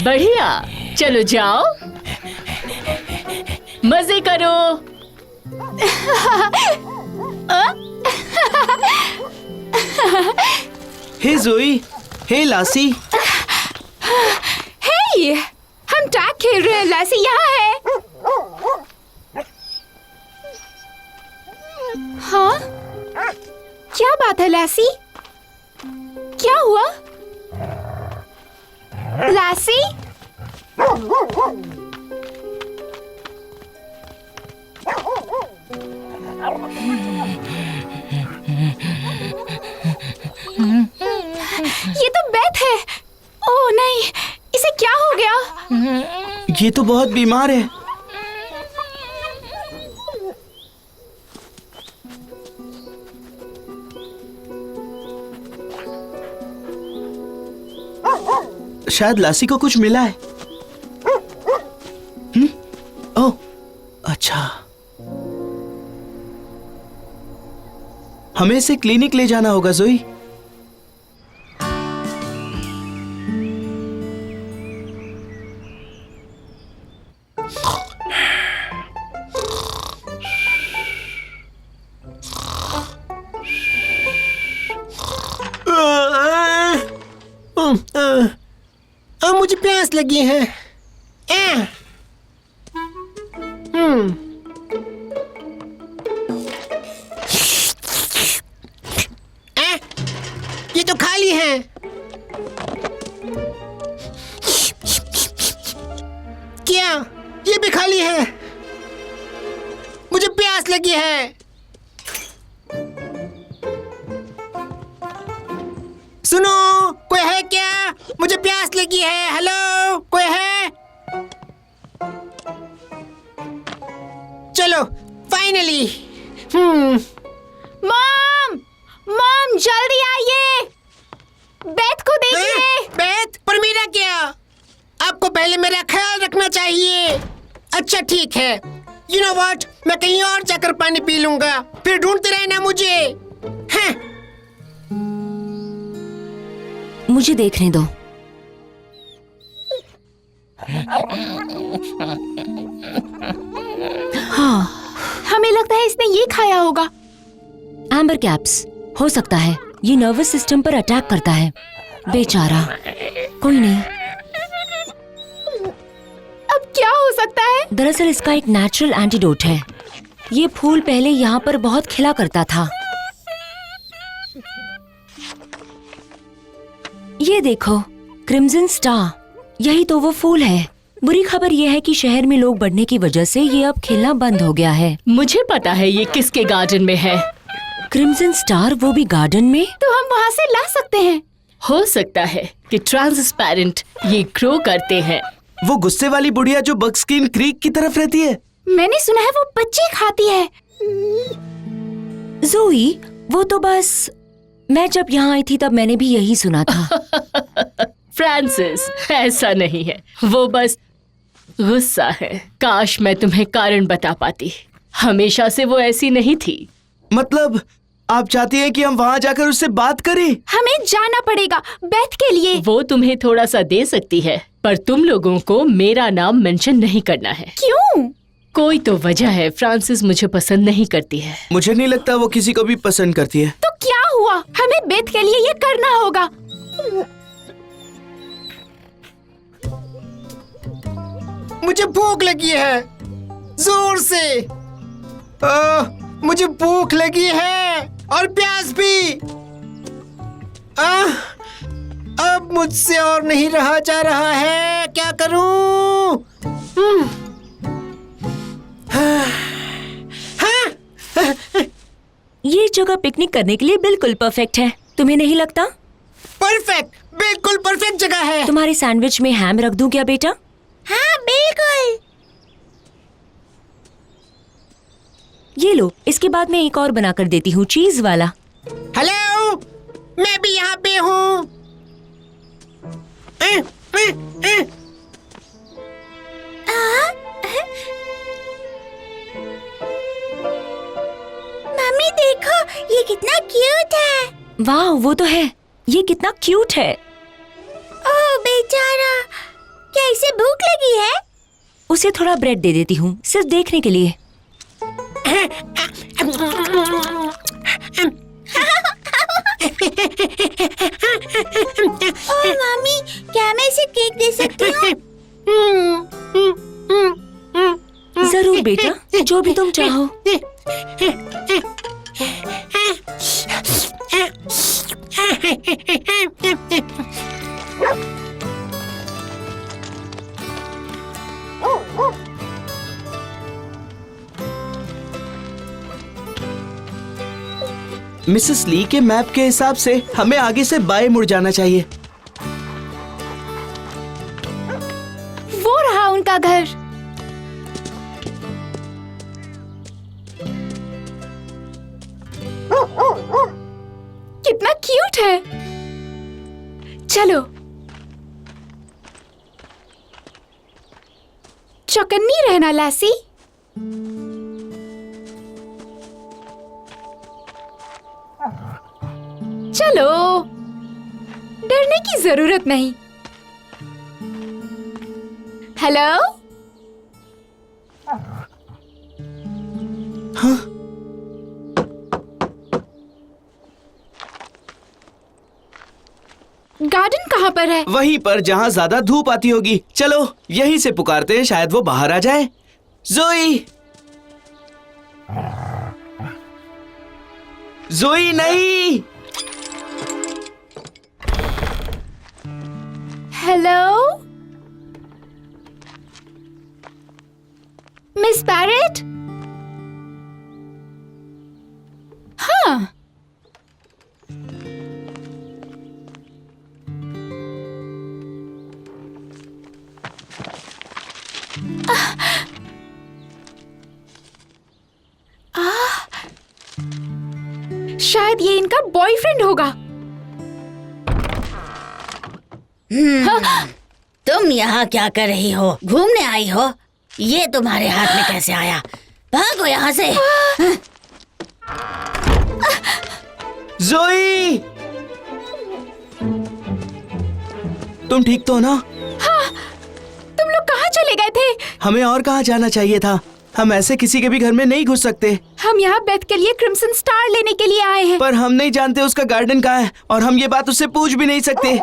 बढ़िया, चलो जाओ, मजे करो। हे जोई, हे लासी। हे, हम टैग खेल रहे हैं। लासी यहाँ है। हाँ, क्या बात है लासी? क्या हुआ? लासी? ये तो बेथ है। ओह नहीं, इसे क्या हो गया? ये तो बहुत बीमार है। शायद लासी को कुछ मिला है। ओह, अच्छा। हमें इसे क्लिनिक ले जाना होगा जोई। मुझे प्यास लगी है। ये तो खाली है। क्या ये भी खाली है? मुझे प्यास लगी है। सुनो, कोई है क्या? मुझे प्यास लगी है। हेलो, कोई है? चलो, फाइनली। मॉम, मॉम जल्दी आइए। बेथ को देखिए। बेथ, पर मेरा क्या? आपको पहले मेरा ख्याल रखना चाहिए। अच्छा ठीक है। यू नो व्हाट, मैं कहीं और जाकर पानी पी लूंगा, फिर ढूंढते रहना मुझे। हाँ। मुझे देखने दो। हाँ, हमें लगता है इसने ये खाया होगा। एम्बर कैप्स, हो सकता है ये नर्वस सिस्टम पर अटैक करता है। बेचारा। कोई नहीं, अब क्या हो सकता है? दरअसल इसका एक नेचुरल एंटीडोट है। ये फूल पहले यहाँ पर बहुत खिला करता था। ये देखो, क्रिम्सन स्टार, यही तो वो फूल है। बुरी खबर ये है कि शहर में लोग बढ़ने की वजह से ये अब खिलना बंद हो गया है। मुझे पता है ये किसके गार्डन में है। क्रिम्सन स्टार, वो भी गार्डन में? तो हम वहाँ से ला सकते हैं। हो सकता है कि ट्रांसपेरेंट ये ग्रो करते हैं। वो गुस्से वाली बुढ़िया जो बक्सकिन क्रीक की तरफ रहती है। मैंने सुना है वो बच्चे खाती है। जोई, वो तो बस, मैं जब यहाँ आई थी तब मैंने भी यही सुना था। फ्रांसिस, ऐसा नहीं है, वो बस गुस्सा है। काश मैं तुम्हें कारण बता पाती। हमेशा से वो ऐसी नहीं थी। मतलब आप चाहती हैं कि हम वहाँ जाकर उससे बात करें? हमें जाना पड़ेगा बेथ के लिए। वो तुम्हें थोड़ा सा दे सकती है, पर तुम लोगों को मेरा नाम मेंशन नहीं करना है। क्यों? कोई तो वजह है। फ्रांसिस मुझे पसंद नहीं करती है। मुझे नहीं लगता वो किसी को भी पसंद करती है। तो क्या हुआ? हमें बेथ के लिए ये करना होगा। मुझे भूख लगी है, जोर से। मुझे भूख लगी है और प्यास भी। अब मुझसे और नहीं रहा जा रहा है। क्या करूं? ये जगह पिकनिक करने के लिए बिल्कुल परफेक्ट है, तुम्हें नहीं लगता? परफेक्ट, बिल्कुल परफेक्ट जगह है। तुम्हारे सैंडविच में हैम रख दूं क्या बेटा? हाँ बिल्कुल। ये लो, इसके बाद मैं एक और बना कर देती हूँ, चीज वाला। हेलो, मैं भी यहाँ पे हूँ। मम्मी देखो, ये कितना क्यूट है। वाह, वो तो है। ये कितना क्यूट है। ओह बेचारा, क्या इसे भूख लगी है। उसे थोड़ा ब्रेड दे देती हूँ, सिर्फ देखने के लिए। ओह मम्मी, क्या मैं इसे केक दे सकती हूँ? जरूर बेटा, जो भी तुम चाहो। मिसेस ली के मैप के हिसाब से हमें आगे से बाएं मुड़ जाना चाहिए। वो रहा उनका घर। कितना क्यूट है। चलो, चौकन्नी रहना लैसी। चलो, डरने की जरूरत नहीं। हेलो? हाँ? गार्डन कहाँ पर है? वहीं पर जहाँ ज्यादा धूप आती होगी। चलो यहीं से पुकारते हैं, शायद वो बाहर आ जाए। जोई! जोई नहीं! हेलो? Miss Barrett? हाँ। शायद ये इनका बॉयफ्रेंड होगा। तुम यहाँ क्या कर रही हो? घूमने आई हो? ये तुम्हारे हाथ में कैसे आया? भागो यहाँ से। जोई! तुम ठीक तो हो ना? हाँ, तुम लोग कहाँ चले गए थे? हमें और कहाँ जाना चाहिए था? हम ऐसे किसी के भी घर में नहीं घुस सकते। हम यहाँ बेथ के लिए क्रिम्सन स्टार लेने के लिए आए हैं। पर हम नहीं जानते उसका गार्डन कहाँ है और हम ये बात उससे पूछ भी नहीं सकते।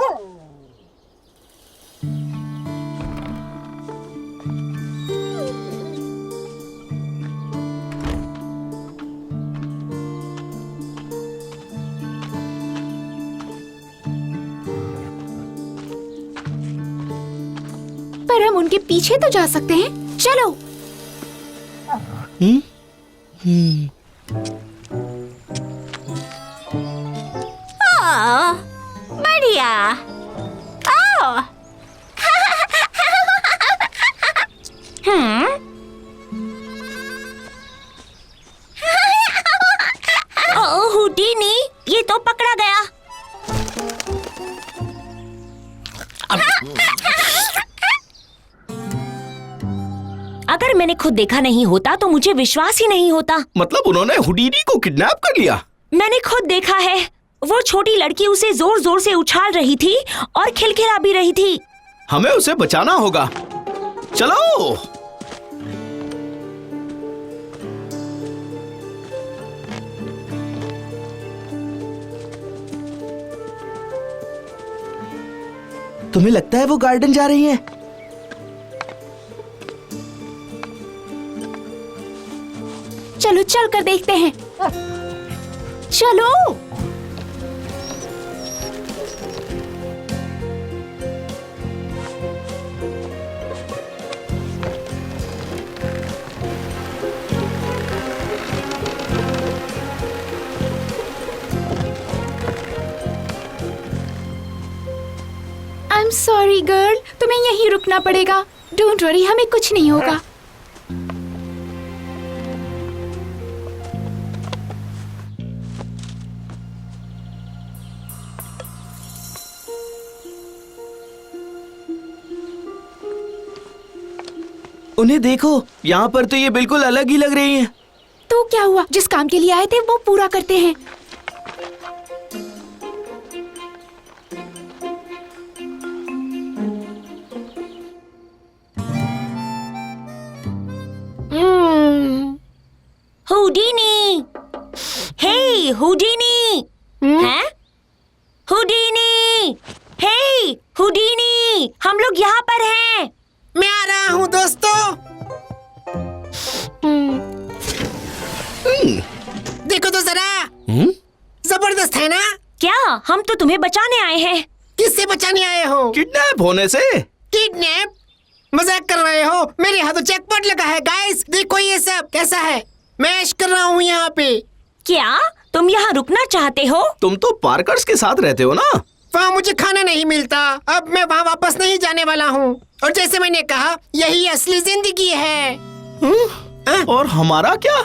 पर हम उनके पीछे तो जा सकते हैं। चलो। बढ़िया। हुडीनी, ये तो पकड़ा गया। अगर मैंने खुद देखा नहीं होता तो मुझे विश्वास ही नहीं होता। मतलब उन्होंने हुडीनी को किडनैप कर लिया? मैंने खुद देखा है। वो छोटी लड़की उसे जोर जोर से उछाल रही थी और खिलखिला भी रही थी। हमें उसे बचाना होगा। चलो। तुम्हें लगता है वो गार्डन जा रही हैं? चलो चल कर देखते हैं। चलो। I'm sorry गर्ल, तुम्हें यहीं रुकना पड़ेगा। डोंट वरी, हमें कुछ नहीं होगा। उन्हें देखो, यहाँ पर तो ये बिल्कुल अलग ही लग रही हैं। तो क्या हुआ? जिस काम के लिए आए थे वो पूरा करते हैं। हुडीनी, हे हुडीनी, हैं? हुडीनी, हे हुडीनी, हम लोग यहाँ पर हैं। मैं आ रहा हूँ दोस्तों। देखो तो जरा, जबरदस्त है ना? क्या हम तो तुम्हें बचाने आए हैं। किससे बचाने आए हो? किडनैप होने से। किडनैप? मजाक कर रहे हो? मेरे हाथों जैकपॉट लगा है गाइस। देखो ये सब कैसा है। मैं ऐश कर रहा हूँ यहाँ पे। क्या तुम यहाँ रुकना चाहते हो? तुम तो पार्कर्स के साथ रहते हो ना? वहाँ मुझे खाना नहीं मिलता। अब मैं वहाँ वापस नहीं जाने वाला हूँ। और जैसे मैंने कहा, यही असली जिंदगी है। और हमारा क्या?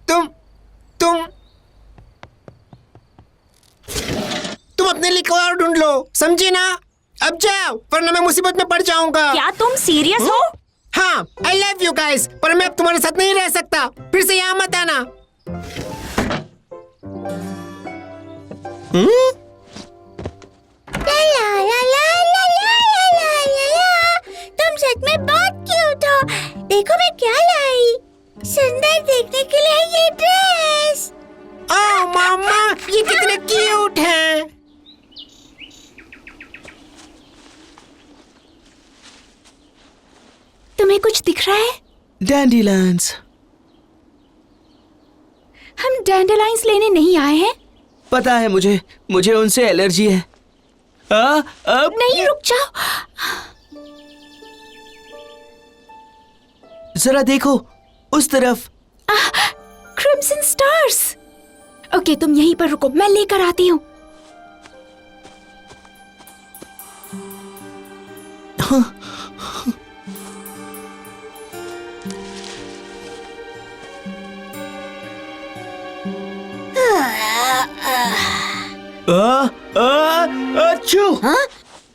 तुम अपने लिए कोई और ढूंढ लो, समझे ना? अब जाओ, वरना मैं मुसीबत में पड़ जाऊंगा। क्या तुम सीरियस हो? हाँ, आई लव यू गाइस, पर मैं अब तुम्हारे साथ नहीं रह सकता। फिर से यहाँ मत आना। तुम सच में बहुत क्यूट हो। देखो मैं क्या लाई, सुंदर देखने के लिए ये ड्रेस। ओह मामा, ये कितने क्यूट हैं। तुम्हें कुछ दिख रहा है? डैंडिलाइन्स। हम डैंडेलाइन्स लेने नहीं आए हैं। पता है मुझे उनसे एलर्जी है। अब नहीं, रुक जाओ। जरा देखो उस तरफ। Crimson stars. ओके, तुम यहीं पर रुको, मैं लेकर आती हूँ। अच्छू। हाँ?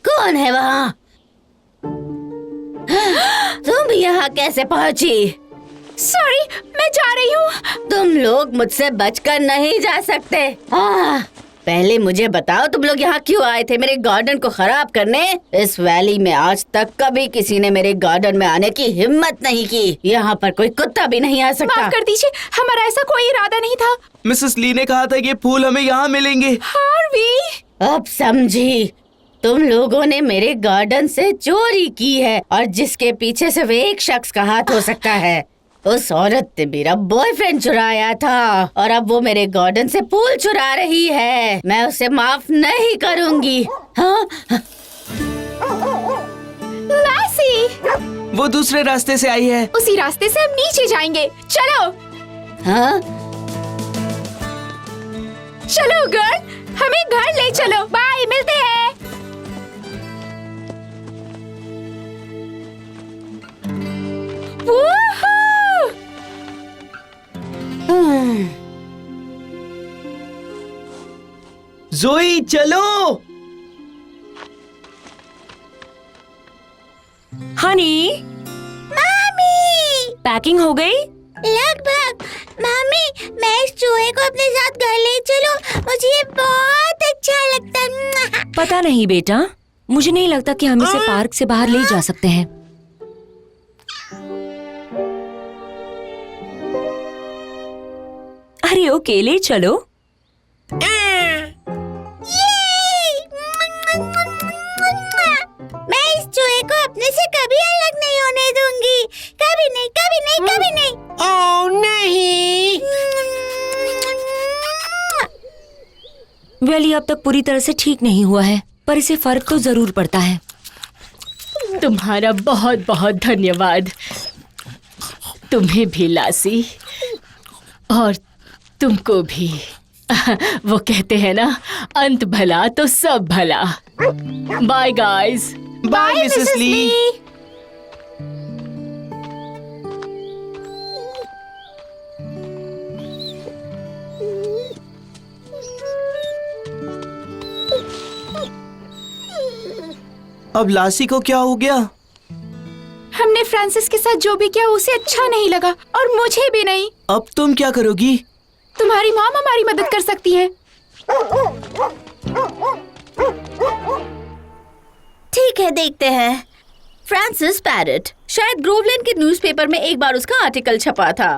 कौन है वहाँ? तुम यहाँ कैसे पहुँची? सॉरी, मैं जा रही हूँ। तुम लोग मुझसे बचकर नहीं जा सकते। पहले मुझे बताओ, तुम लोग यहाँ क्यों आए थे? मेरे गार्डन को खराब करने? इस वैली में आज तक कभी किसी ने मेरे गार्डन में आने की हिम्मत नहीं की। यहाँ पर कोई कुत्ता भी नहीं आ सकता। माफ कर दीजिए, हमारा ऐसा कोई इरादा नहीं था। मिसेस ली ने कहा था ये फूल हमें यहाँ मिलेंगे। हार्वी, अब समझी। तुम लोगों ने मेरे गार्डन से चोरी की है, और जिसके पीछे सिर्फ एक शख्स का हाथ हो सकता है। उस औरत ने मेरा बॉयफ्रेंड चुराया था, और अब वो मेरे गार्डन से फूल चुरा रही है। मैं उसे माफ नहीं करूंगी। हाँ? लासी, वो दूसरे रास्ते से आई है। उसी रास्ते से हम नीचे जाएंगे। चलो। हाँ? चलो गर्ल, हमें घर ले चलो। बाय, मिलते हैं। जोई चलो। हनी, मामी, पैकिंग हो गई? लगभग। मामी, मैं इस चूहे को अपने साथ घर ले चलूं? मुझे ये बहुत अच्छा लगता है। पता नहीं बेटा, मुझे नहीं लगता कि हम इसे पार्क से बाहर ले जा सकते हैं। अरे ओके, ले चलो। मैं इस चूहे को अपने से कभी अलग नहीं होने दूंगी। कभी नहीं, कभी नहीं, कभी नहीं। ओह नहीं। वेली अब तक पूरी तरह से ठीक नहीं हुआ है, पर इसे फर्क तो जरूर पड़ता है। तुम्हारा बहुत बहुत धन्यवाद। तुम्हें भी लासी, और तुमको भी। वो कहते हैं ना, अंत भला तो सब भला। Bye guys. Bye Mrs Lee. अब लासी को क्या हो गया? हमने फ्रांसिस के साथ जो भी किया उसे अच्छा नहीं लगा, और मुझे भी नहीं। अब तुम क्या करोगी? तुम्हारी मॉम हमारी मदद कर सकती है। ठीक है, देखते हैं। Francis parrot. शायद ग्रोवलैंड के न्यूज़पेपर में एक बार उसका आर्टिकल छपा था।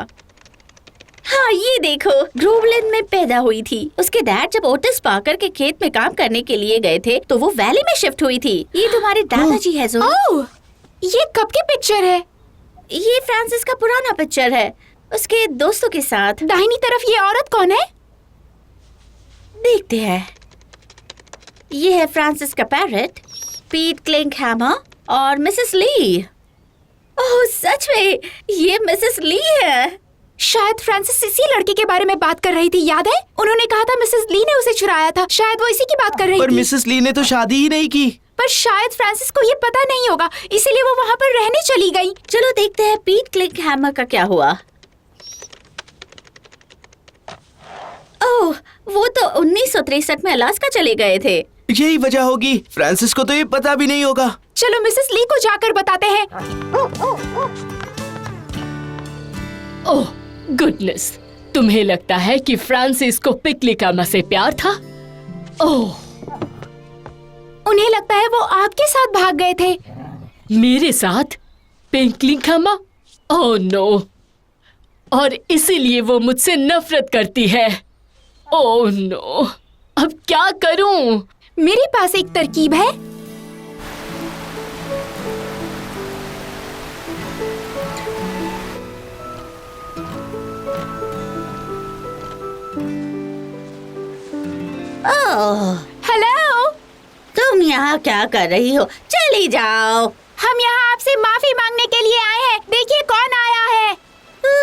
हाँ, ये देखो, ग्रोवलैंड में पैदा हुई थी। उसके डैड जब ओटिस पार्कर के खेत में काम करने के लिए गए थे तो वो वैली में शिफ्ट हुई थी। ये तुम्हारे दादाजी है जो। ओह, ये कब की पिक्चर है? ये फ्रांसिस का पुराना पिक्चर है, उसके दोस्तों के साथ। दाहिनी तरफ ये औरत कौन है? देखते हैं। ये है फ्रांसिस का पैरेट, पीट क्लिंगहैमर और मिसेस ली। ओह, सच में ये मिसेस ली है। शायद फ्रांसिस इसी लड़के के बारे में बात कर रही थी, याद है? उन्होंने कहा था मिसेस ली ने उसे चुराया था। शायद वो इसी की बात कर रही पर थी। मिसेस ली ने तो शादी ही नहीं की। पर शायद फ्रांसिस को ये पता नहीं होगा, इसीलिए वो वहाँ पर रहने चली गई। चलो देखते हैं पीट क्लिंगहैमर का क्या हुआ। ओह, वो तो 1963 में अलास्का चले गए थे। यही वजह होगी। फ्रांसिस को तो ये पता भी नहीं होगा। चलो मिसेस ली को जाकर बताते हैं। ओह गुडनेस, तुम्हें लगता है कि फ्रांसिस को पिकलिकामा से प्यार था? ओह, उन्हें लगता है वो आपके साथ भाग गए थे। मेरे साथ? पिकलिकामा? ओह नो, और इसीलिए वो मुझसे नफरत करती है। ओह नो, अब क्या करूं? मेरे पास एक तरकीब है। ओह, हेलो, तुम यहाँ क्या कर रही हो? चली जाओ। हम यहाँ आपसे माफी मांगने के लिए आए हैं। देखिए कौन आया है।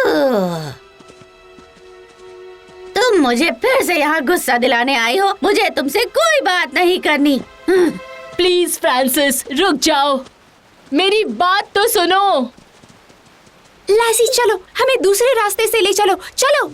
ओह, तुम मुझे फिर से यहाँ गुस्सा दिलाने आई हो। मुझे तुमसे कोई बात नहीं करनी। प्लीज फ्रांसिस, रुक जाओ, मेरी बात तो सुनो। लैसी, चलो, हमें दूसरे रास्ते से ले चलो। चलो।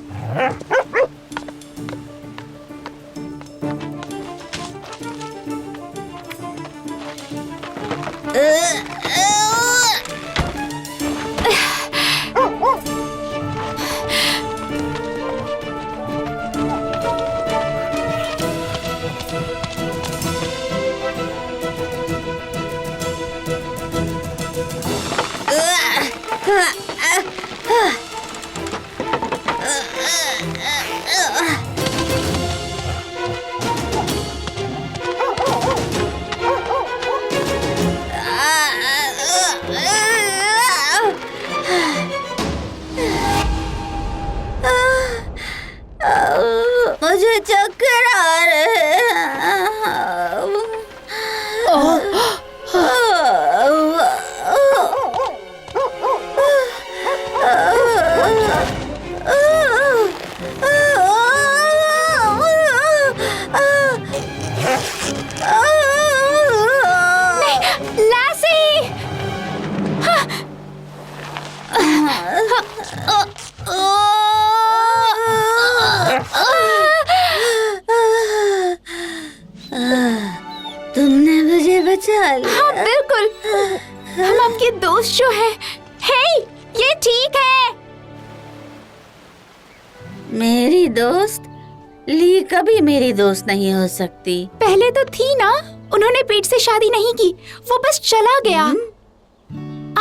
मुझे चक्कर आ रहे तुमने मुझे बचा लिया। हाँ बिल्कुल, हम आपके दोस्त जो हैं। हे, ये ठीक है। मेरी दोस्त? ली कभी मेरी दोस्त नहीं हो सकती। पहले तो थी ना। उन्होंने पीट से शादी नहीं की, वो बस चला गया।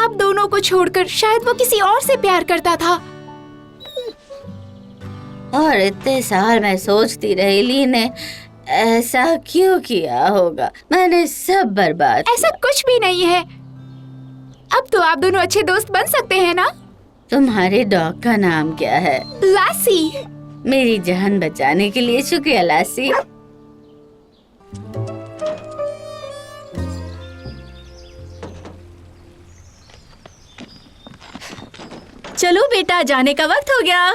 आप दोनों को छोड़कर शायद वो किसी और से प्यार करता था। और इतने साल मैं सोचती रही ली ने ऐसा क्यों किया होगा। मैंने सब बर्बाद। ऐसा कुछ भी नहीं है। अब तो आप दोनों अच्छे दोस्त बन सकते हैं ना। तुम्हारे डॉग का नाम क्या है? लासी। मेरी जान बचाने के लिए शुक्रिया लासी। चलो बेटा, जाने का वक्त हो गया।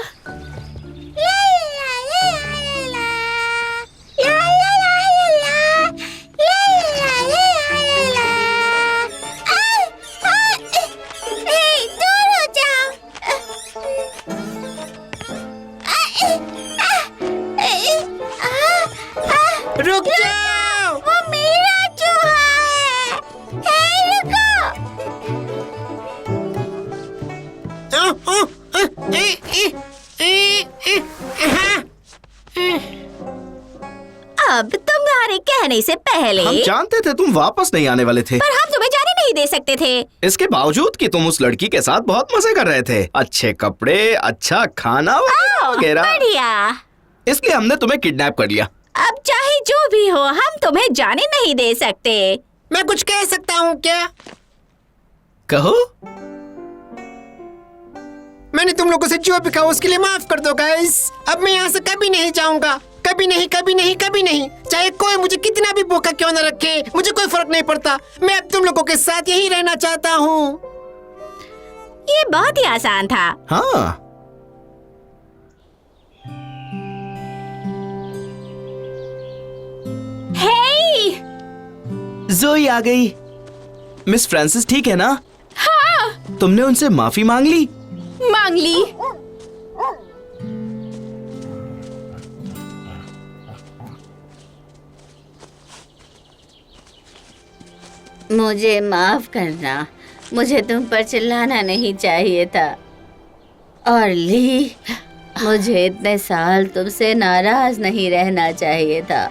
रुक जाओ। वो मेरा चूहा है। हे, रुको। अब तुम्हारे कहने से पहले हम जानते थे तुम वापस नहीं आने वाले थे। पर हम तुम्हें जाने नहीं नहीं दे सकते थे। इसके बावजूद कि तुम उस लड़की के साथ बहुत मजे कर रहे थे, अच्छे कपड़े, अच्छा खाना वगैरह, बढ़िया। इसलिए हमने तुम्हें किडनैप कर लिया। अब चाहे जो भी हो, हम तुम्हें जाने नहीं दे सकते। मैं कुछ कह सकता हूँ क्या? कहो। मैंने तुम लोगों से जो भी कहा उसके लिए माफ कर दो गाइस। अब मैं यहाँ से कभी नहीं जाऊंगा, कभी नहीं, कभी नहीं, कभी नहीं। चाहे कोई मुझे कितना भी भूखा क्यों न रखे, मुझे कोई फर्क नहीं पड़ता। मैं अब तुम लोगों के साथ यही रहना चाहता हूँ। ये बहुत ही आसान था। हाँ, हे, जोई आ गई। मिस फ्रांसिस ठीक है ना? हाँ, तुमने उनसे माफी मांग ली? मांग ली। मुझे माफ करना, मुझे तुम पर चिल्लाना नहीं चाहिए था। और ली, मुझे इतने साल तुमसे नाराज नहीं रहना चाहिए था।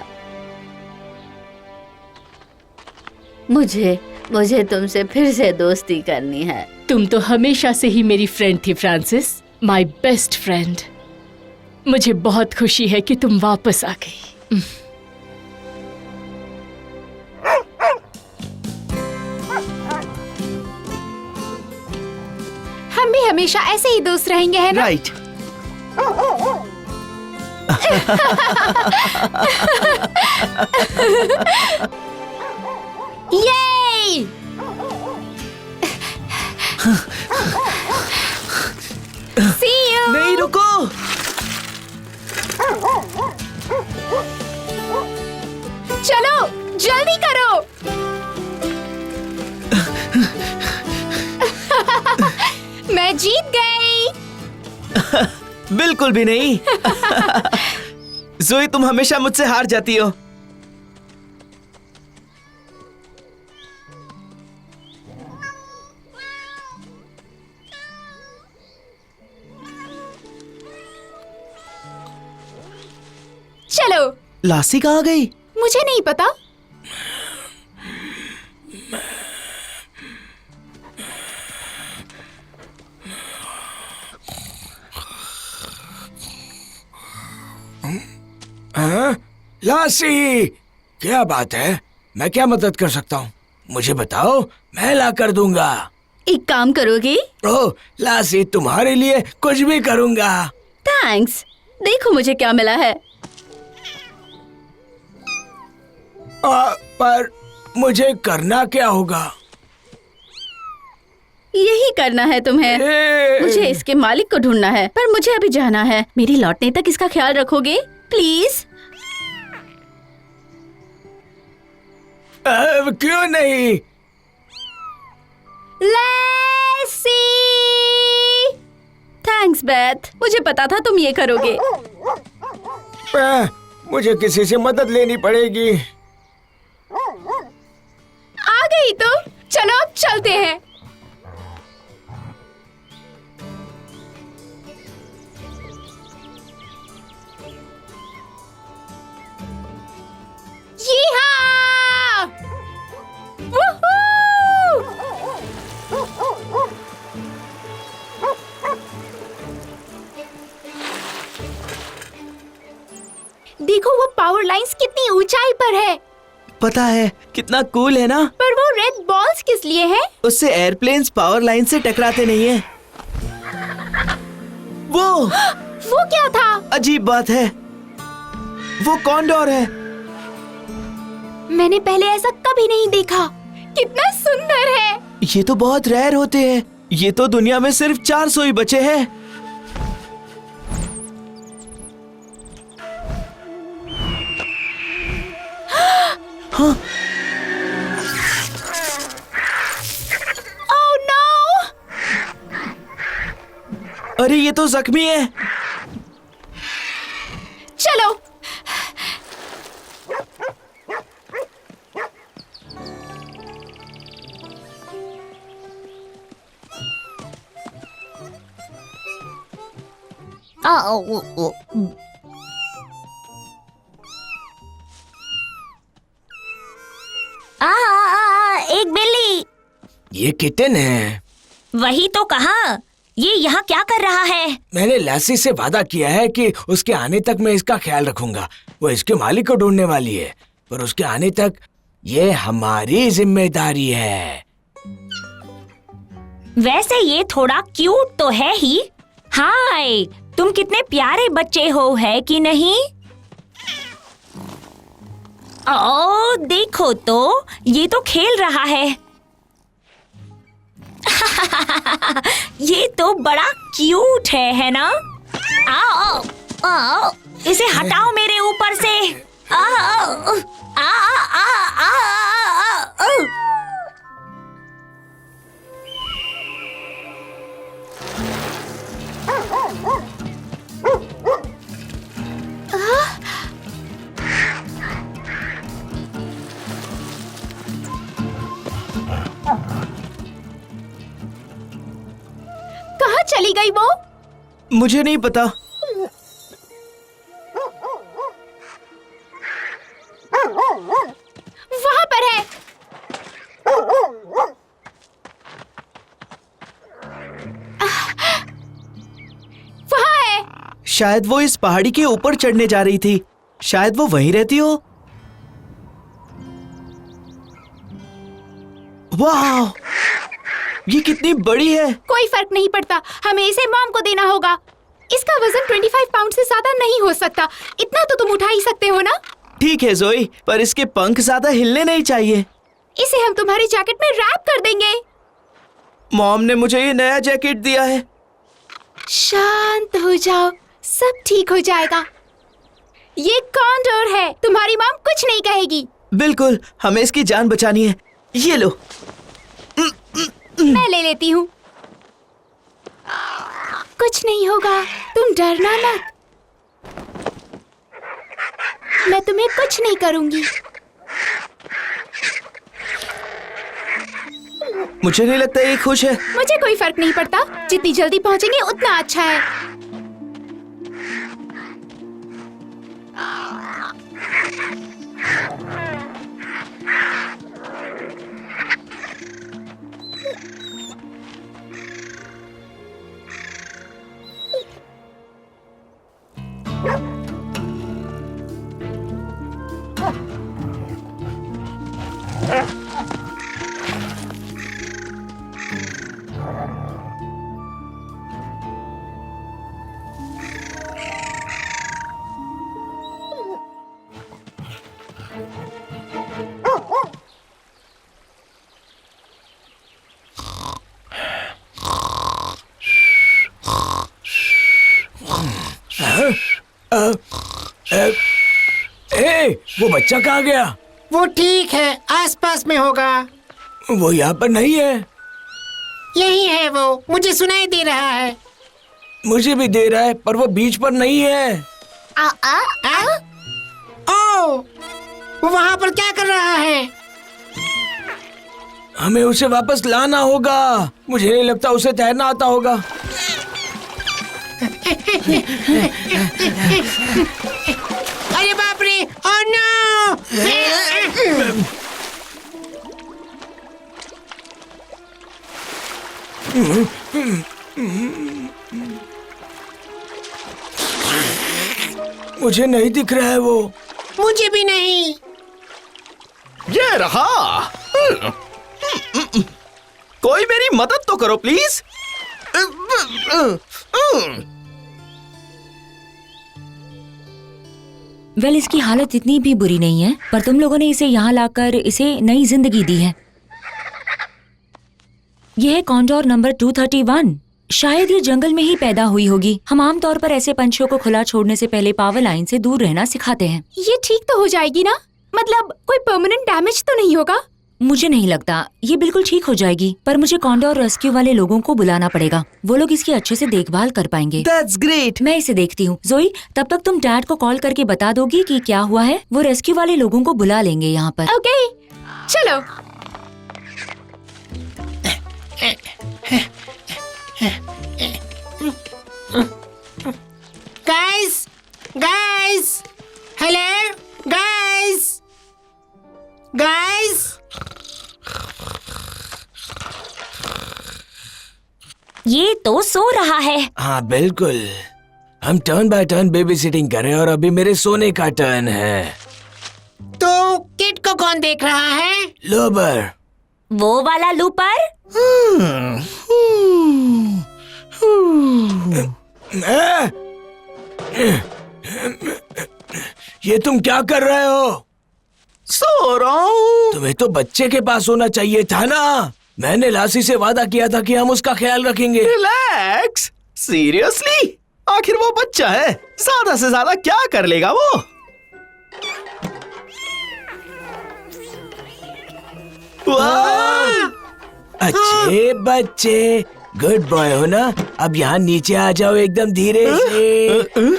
मुझे तुमसे फिर से दोस्ती करनी है। तुम तो हमेशा से ही मेरी फ्रेंड थी फ्रांसिस, माय बेस्ट फ्रेंड। मुझे बहुत खुशी है कि तुम वापस आ गई। हम भी हमेशा ऐसे ही दोस्त रहेंगे, है ना? राइट। ये See you. नहीं, रुको। चलो जल्दी करो। मैं जीत गई। बिल्कुल भी नहीं। जोई, तुम हमेशा मुझसे हार जाती हो। चलो। लासी कहाँ गई? मुझे नहीं पता। हाँ? लासी, क्या बात है? मैं क्या मदद कर सकता हूँ? मुझे बताओ, मैं ला कर दूंगा। एक काम करोगे? ओह लासी, तुम्हारे लिए कुछ भी करूंगा। थैंक्स। देखो मुझे क्या मिला है। पर मुझे करना क्या होगा? यही करना है तुम्हें। मुझे इसके मालिक को ढूंढना है, पर मुझे अभी जाना है। मेरी लौटने तक इसका ख्याल रखोगे प्लीज? क्यों नहीं? लेसी! थैंक्स बेथ, मुझे पता था तुम ये करोगे। मुझे किसी से मदद लेनी पड़ेगी। आ गई तो चलो अब चलते हैं। यीहा! वूहू! देखो वो पावर लाइंस कितनी ऊंचाई पर है। पता है, कितना कूल है ना? पर वो रेड बॉल्स किस लिए हैं? उससे एयरप्लेन्स पावर लाइन से टकराते नहीं है। वो क्या था? अजीब बात है, वो कॉन्डोर है। मैंने पहले ऐसा कभी नहीं देखा। कितना सुंदर है। ये तो बहुत रेयर होते हैं। ये तो दुनिया में सिर्फ 400 ही बचे हैं। हाँ। Oh no! अरे ये तो जख्मी है। चलो। एक बिल्ली। ये किटन है। वही तो कहा, ये यहाँ क्या कर रहा है? मैंने लासी से वादा किया है कि उसके आने तक मैं इसका ख्याल रखूंगा। वो इसके मालिक को ढूंढने वाली है, पर उसके आने तक ये हमारी जिम्मेदारी है। वैसे ये थोड़ा क्यूट तो है ही। हाय, तुम कितने प्यारे बच्चे हो, है कि नहीं? ओ देखो तो, ये तो खेल रहा है। ये तो बड़ा क्यूट है ना? आओ, आओ, इसे हटाओ मेरे ऊपर से। आओ, आ, आ, आ, आ, आ। कहाँ चली गई वो? मुझे नहीं पता। वहाँ पर है। वहाँ है। शायद वो इस पहाड़ी के ऊपर चढ़ने जा रही थी। शायद वो वहीं रहती हो। वाह, ये कितनी बड़ी है। कोई फर्क नहीं पड़ता, हमें इसे मॉम को देना होगा। इसका वजन 25 पाउंड से ज्यादा नहीं हो सकता। इतना तो तुम उठा ही सकते हो ना? ठीक है जोई, पर इसके पंख ज्यादा हिलने नहीं चाहिए। इसे हम तुम्हारी जैकेट में रैप कर देंगे। मॉम ने मुझे ये नया जैकेट दिया है। शांत हो जाओ, सब ठीक हो जाएगा। ये कॉन्डोर है, तुम्हारी मॉम कुछ नहीं कहेगी। बिल्कुल, हमें इसकी जान बचानी है। ये लो। मैं ले लेती हूँ। कुछ नहीं होगा, तुम डरना मत। मैं तुम्हें कुछ नहीं करूंगी। मुझे नहीं लगता ये खुश है। मुझे कोई फर्क नहीं पड़ता, जितनी जल्दी पहुंचेंगे उतना अच्छा है। वो बच्चा कहाँ गया? वो ठीक है, आसपास में होगा। वो यहाँ पर नहीं है। यही है वो, मुझे सुनाई दे रहा है। मुझे भी दे रहा है, पर वो बीच पर नहीं है। ओ, वो वहाँ पर क्या कर रहा है? हमें उसे वापस लाना होगा। मुझे नहीं लगता उसे तैरना आता होगा। अरे बाप रे! Oh no! मुझे नहीं दिख रहा है वो। मुझे भी नहीं। ये रहा। कोई मेरी मदद तो करो प्लीज। वेल, इसकी हालत इतनी भी बुरी नहीं है, पर तुम लोगों ने इसे यहाँ लाकर इसे नई जिंदगी दी है। यह है कॉन्डोर नंबर 231। शायद ये जंगल में ही पैदा हुई होगी। हम आमतौर पर ऐसे पंछियों को खुला छोड़ने से पहले पावर लाइन से दूर रहना सिखाते हैं। ये ठीक तो हो जाएगी ना? मतलब कोई परमानेंट डैमेज तो नहीं होगा? मुझे नहीं लगता, ये बिल्कुल ठीक हो जाएगी, पर मुझे कॉन्डोर रेस्क्यू वाले लोगों को बुलाना पड़ेगा। वो लोग इसकी अच्छे से देखभाल कर पाएंगे। That's great. मैं इसे देखती हूँ। जोई, तब तक तुम डैड को कॉल करके बता दोगी कि क्या हुआ है। वो रेस्क्यू वाले लोगों को बुला लेंगे यहाँ पर। ओके, चलो। Guys, guys, hello, guys, guys. ये तो सो रहा है। हाँ बिल्कुल, हम turn by turn baby sitting कर रहे हैं और अभी मेरे सोने का टर्न है। तो किड को कौन देख रहा है? लोबर। वो वाला लूपर? ये तुम क्या कर रहे हो? सो रहा हूँ। तुम्हें तो बच्चे के पास होना चाहिए था ना। मैंने लासी से वादा किया था कि हम उसका ख्याल रखेंगे। रिलैक्स। सीरियसली? आखिर वो बच्चा है, ज्यादा से ज्यादा क्या कर लेगा वो? वाह! अच्छे बच्चे, गुड बॉय हो ना। अब यहाँ नीचे आ जाओ एकदम धीरे से।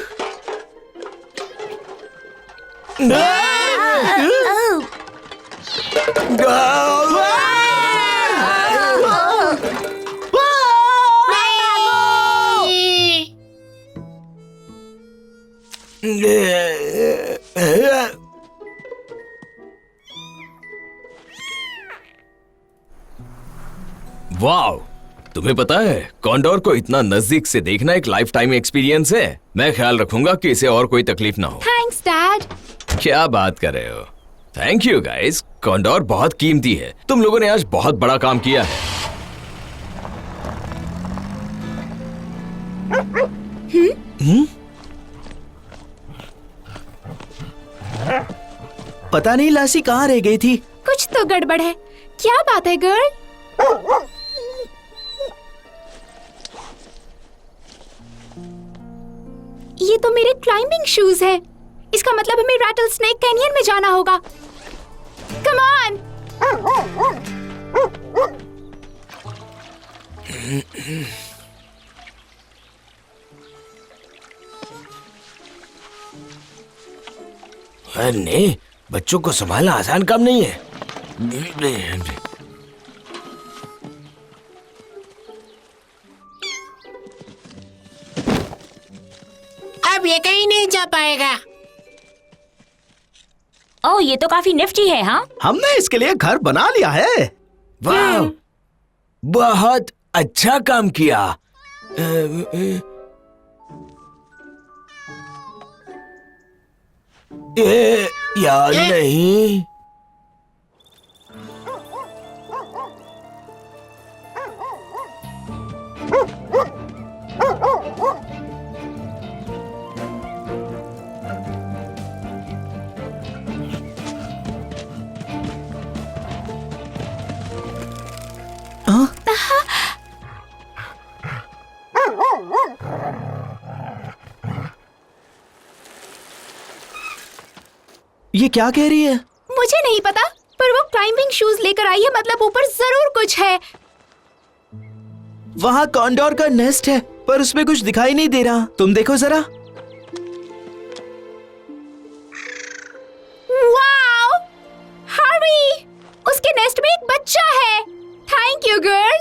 वाओ, तुम्हें पता है कॉन्डोर को इतना नजदीक से देखना एक लाइफ टाइम एक्सपीरियंस है। मैं ख्याल रखूंगा कि इसे और कोई तकलीफ ना हो। Thanks dad. क्या बात कर रहे हो? Thank you guys. कॉन्डोर बहुत कीमती है। तुम लोगों ने आज बहुत बड़ा काम किया है। पता नहीं लासी कहाँ रह गई थी। कुछ तो गड़बड़ है। क्या बात है गर्ल? ये तो मेरे क्लाइंबिंग शूज है। इसका मतलब हमें रैटल स्नेक कैनियन में जाना होगा। Come on. नहीं, बच्चों को संभालना आसान काम नहीं है। अब ये कहीं नहीं जा पाएगा। ओह, ये तो काफी निफ्टी है। हाँ, हमने इसके लिए घर बना लिया है। वाह, बहुत अच्छा काम किया। यार नहीं। ये क्या कह रही है? मुझे नहीं पता, पर वो क्लाइंबिंग शूज लेकर आई है, मतलब ऊपर जरूर कुछ है। वहाँ कॉन्डोर का नेस्ट है, पर उसमें कुछ दिखाई नहीं दे रहा। तुम देखो जरा। वाओ! हार्वी! उसके नेस्ट में एक बच्चा है। Thank you girl.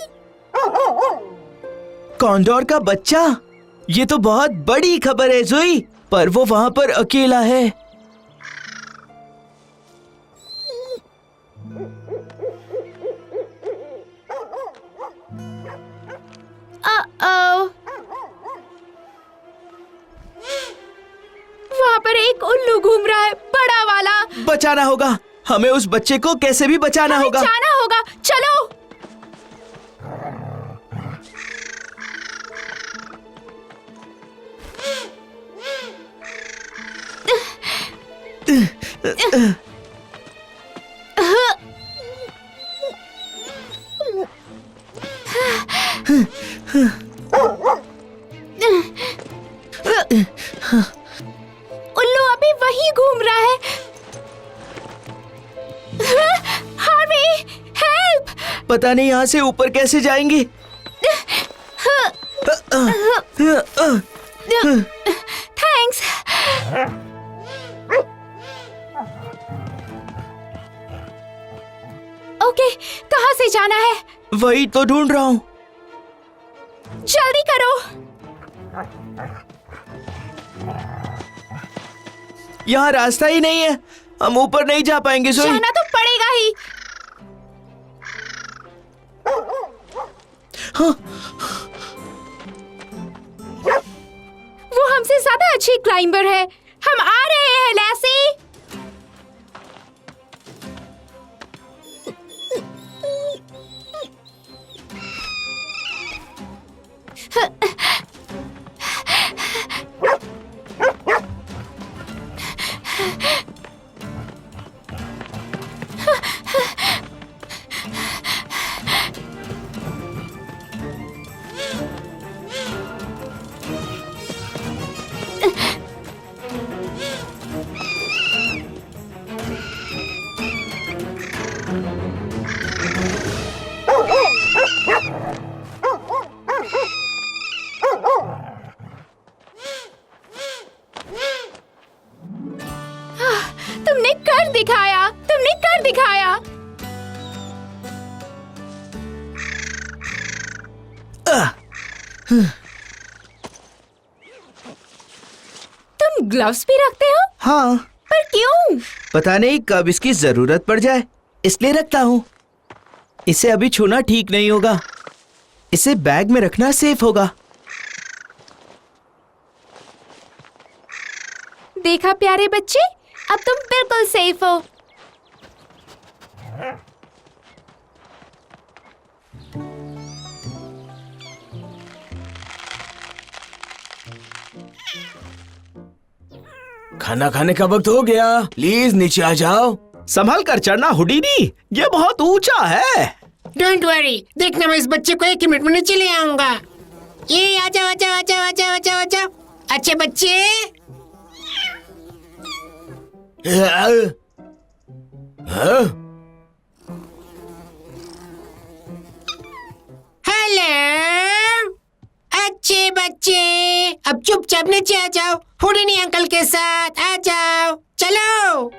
कॉन्डोर का बच्चा? ये तो बहुत बड़ी खबर है जोई, पर वो वहाँ पर अकेला है। वहाँ पर एक उल्लू घूम रहा है, बड़ा वाला। बचाना होगा हमें। उस बच्चे को कैसे भी बचाना होगा। जाना होगा, चलो। उल्लू अभी वहीं घूम रहा है। Harvey, help! पता नहीं यहाँ से ऊपर कैसे जाएंगे। थैंक्स। ओके, कहाँ से जाना है? वही तो ढूंढ रहा हूँ। जल्दी करो। यहाँ रास्ता ही नहीं है। हम ऊपर नहीं जा पाएंगे जोई। जाना तो पड़ेगा ही। ज्यादा अच्छी क्लाइंबर है। हम आ रहे हैं लैसी। तुमने कर दिखाया, तुमने कर दिखाया। तुम ग्लव्स भी रखते हो? हाँ, पर क्यों? पता नहीं कब इसकी जरूरत पड़ जाए, इसलिए रखता हूँ। इसे अभी छूना ठीक नहीं होगा। इसे बैग में रखना सेफ होगा। देखा प्यारे बच्चे, अब तुम बिल्कुल सेफ हो। खाना खाने का वक्त हो गया, प्लीज नीचे आ जाओ। संभल कर चढ़ना हुडीनी, ये बहुत ऊंचा है। डोंट वरी, देखना मैं इस बच्चे को 1 मिनट में नीचे ले आऊंगा। ये आ जाओ, आ जाओ, आ जाओ, आ जाओ, आ जाओ, आ जाओ। अच्छे बच्चे। हेलो अच्छे बच्चे, अब चुपचाप नीचे आ जाओ, हुडीनी अंकल के साथ आ जाओ। चलो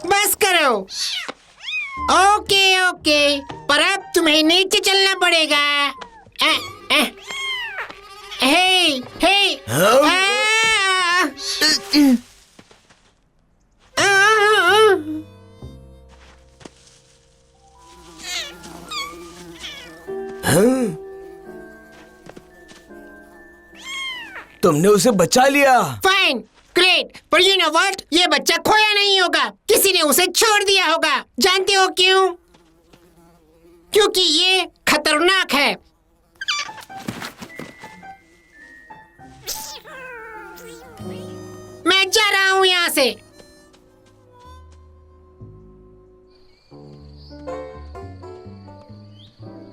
बस करो। ओके ओके, पर अब तुम्हें नीचे चलना पड़ेगा। हे हे तुमने उसे बचा लिया। फाइन, ग्रेट, पर यू नो व्हाट, ये बच्चा खोया नहीं होगा, किसी ने उसे छोड़ दिया होगा। जानते हो क्यों? क्योंकि ये खतरनाक है। मैं जा रहा हूँ यहाँ से।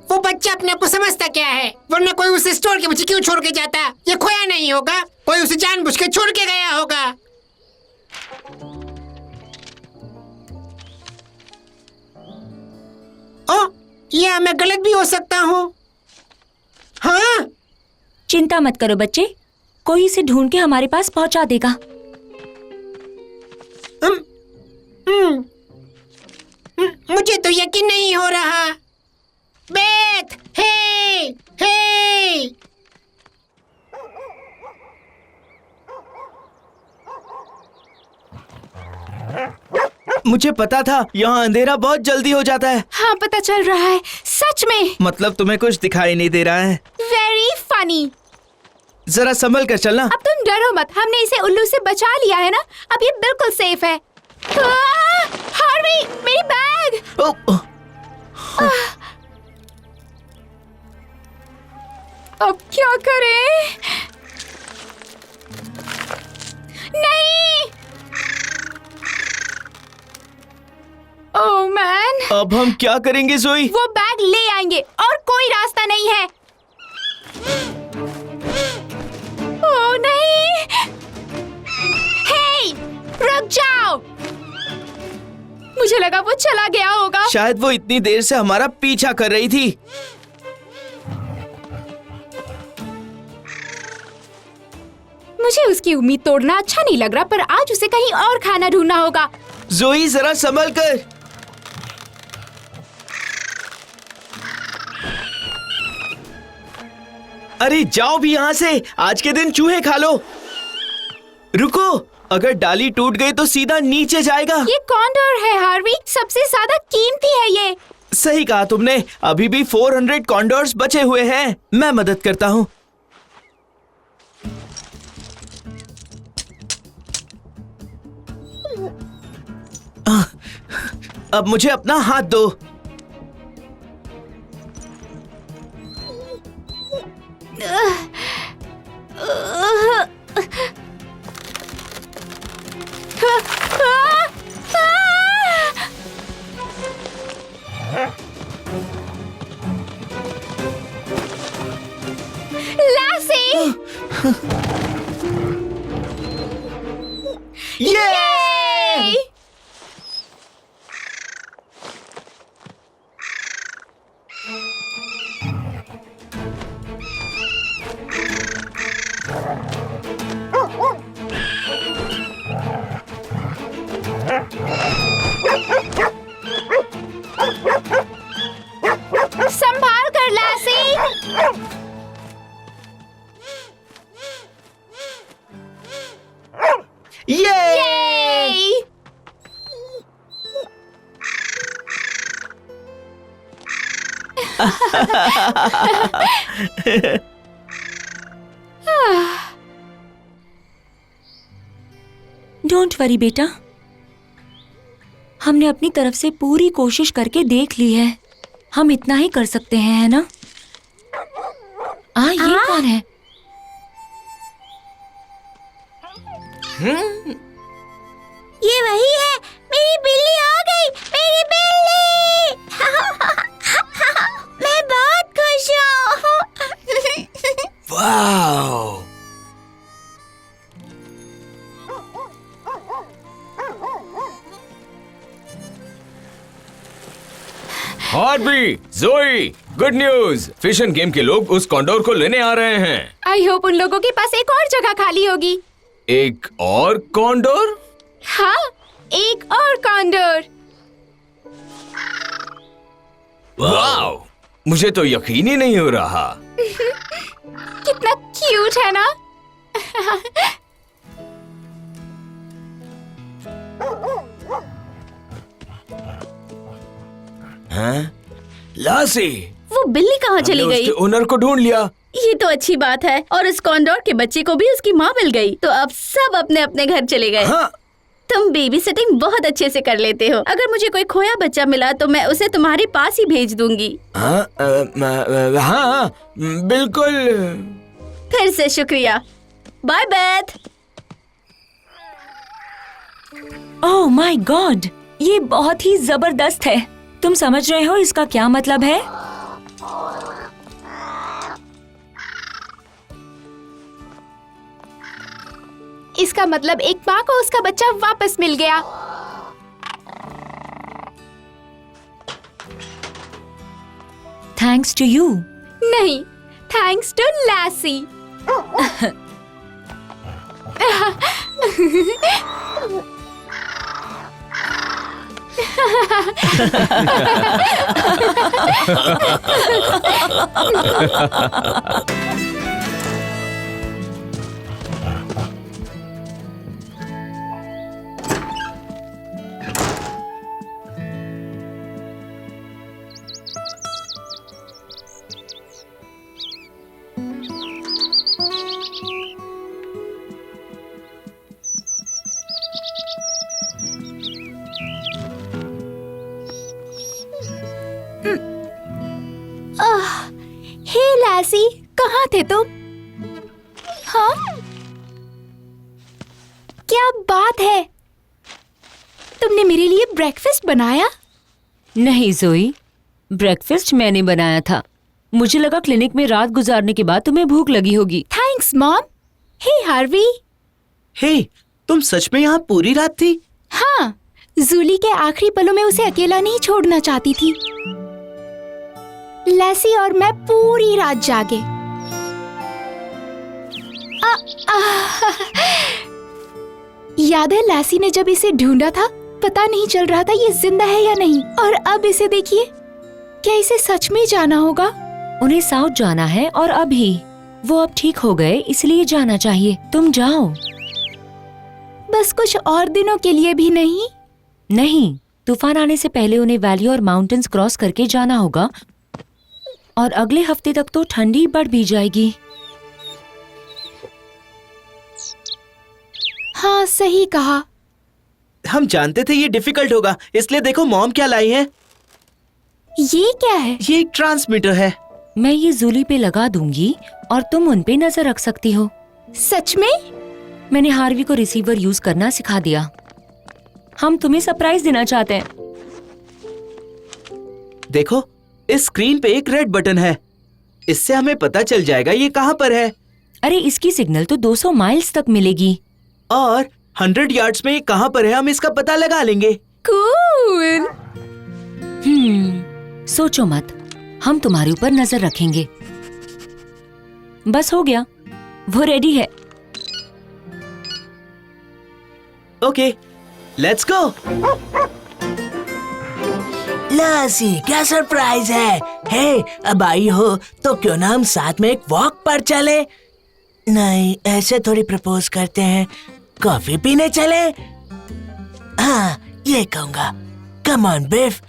वो बच्चा अपने आप को समझता क्या है, वरना कोई उसे स्टोर के पीछे क्यों छोड़ के जाता? ये खोया नहीं होगा, कोई उसे जानबूझ के छोड़ के गया होगा। ओ, या मैं गलत भी हो सकता हूँ। हाँ, चिंता मत करो बच्चे, कोई इसे ढूंढ के हमारे पास पहुंचा देगा। मुझे तो यकीन नहीं हो रहा। बेथ, हे, हे। मुझे पता था यहाँ अंधेरा बहुत जल्दी हो जाता है। हाँ पता चल रहा है, सच में। मतलब तुम्हें कुछ दिखाई नहीं दे रहा है? Very funny. जरा संभल कर चलना। अब तुम डरो मत, हमने इसे उल्लू से बचा लिया है ना, अब ये बिल्कुल सेफ है। हार्वी, मेरी बैग। अब क्या करें? नहीं। Oh man. अब हम क्या करेंगे जोई? वो बैग ले आएंगे और कोई रास्ता नहीं है। ओह नहीं। हे, रुक जाओ। मुझे लगा वो चला गया होगा। शायद वो इतनी देर से हमारा पीछा कर रही थी। मुझे उसकी उम्मीद तोड़ना अच्छा नहीं लग रहा, पर आज उसे कहीं और खाना ढूंढना होगा। जोई जरा संभल कर। अरे जाओ भी यहाँ से, आज के दिन चूहे खा लो। रुको, अगर डाली टूट गई तो सीधा नीचे जाएगा। ये कॉन्डोर है हार्वी, सबसे ज्यादा कीमती है ये। सही कहा तुमने, अभी भी 400 कॉन्डोर्स बचे हुए हैं। मैं मदद करता हूँ। अब मुझे अपना हाथ दो। लासी! ये! संभाल कर लासी! ये! डोंट वरी बेटा, हमने अपनी तरफ से पूरी कोशिश करके देख ली है। हम इतना ही कर सकते हैं, है ना? ये कौन है? ये वही है, मेरी बिल्ली आ गई, मेरी बिल्ली! मैं बहुत खुश हूँ। वाओ! हार्वी, जोई, good news! Fish end game के लोग उस कॉन्डोर को लेने आ रहे हैं। आई होप उन लोगों के पास एक और जगह खाली होगी। एक और कॉन्डोर? हाँ, एक और कॉन्डोर। वाओ! मुझे तो यकीन ही नहीं हो रहा। कितना क्यूट है ना? हाँ? लासी, वो बिल्ली कहाँ चली हमने गई? उसके ओनर को ढूंढ लिया। ये तो अच्छी बात है। और उस कॉन्डोर के बच्चे को भी उसकी माँ मिल गई। तो अब सब अपने अपने घर चले गए। हाँ, तुम बेबी सिटिंग बहुत अच्छे से कर लेते हो। अगर मुझे कोई खोया बच्चा मिला तो मैं उसे तुम्हारे पास ही भेज दूंगी। हाँ, हाँ, बिल्कुल। फिर से शुक्रिया। Bye Beth. Oh my God, ये बहुत ही जबरदस्त है। तुम समझ रहे हो इसका क्या मतलब है? इसका मतलब एक माँ को उसका बच्चा वापस मिल गया। Thanks to you. नहीं, thanks to Lassie. Hey Lassie, कहाँ थे तुम? हाँ? क्या बात है? तुमने मेरे लिए ब्रेकफास्ट बनाया? नहीं जोई, ब्रेकफास्ट मैंने बनाया था। मुझे लगा क्लिनिक में रात गुजारने के बाद तुम्हें भूख लगी होगी। Thanks mom. Hey Harvey. Hey, तुम सच में यहाँ पूरी रात थी? हाँ, जूली के आखिरी पलों में उसे अकेला नहीं छोड़ना चाहती थी। लैसी और मैं पूरी रात जागे। याद है लैसी ने जब इसे ढूंढा था, पता नहीं चल रहा था ये जिंदा है या नहीं। और अब इसे देखिए, क्या इसे सच में जाना होगा? उन्हें साउथ जाना है और अभी वो अब ठीक हो गए, इसलिए जाना चाहिए। तुम जाओ। बस कुछ और दिनों के लिए भी नहीं? नहीं, तूफान आने से पहले उन्हें वैली और माउंटेन्स क्रॉस करके जाना होगा और अगले हफ्ते तक तो ठंडी बढ़ भी जाएगी। हाँ सही कहा। हम जानते थे ये डिफिकल्ट होगा, इसलिए देखो मॉम क्या लाई है। ये क्या है? ये एक ट्रांसमीटर है। मैं ये जूली पे लगा दूंगी और तुम उन पे नजर रख सकती हो। सच में? मैंने हार्वी को रिसीवर यूज करना सिखा दिया। हम तुम्हें सरप्राइज देना चाहते हैं। देखो इस स्क्रीन पे एक रेड बटन है, इससे हमें पता चल जाएगा ये कहाँ पर है। अरे इसकी सिग्नल तो 200 माइल्स तक मिलेगी। और 100 यार्ड्स में ये कहाँ पर है हम इसका पता लगा लेंगे। कूल। सोचो मत, हम तुम्हारे ऊपर नजर रखेंगे। बस हो गया, वो रेडी है। Okay let's go. लासी क्या सरप्राइज है। हे अब आई हो तो क्यों ना हम साथ में एक वॉक पर चले। नहीं ऐसे थोड़ी प्रपोज करते हैं, कॉफी पीने चले। हाँ ये कहूँगा। कम ऑन बिफ,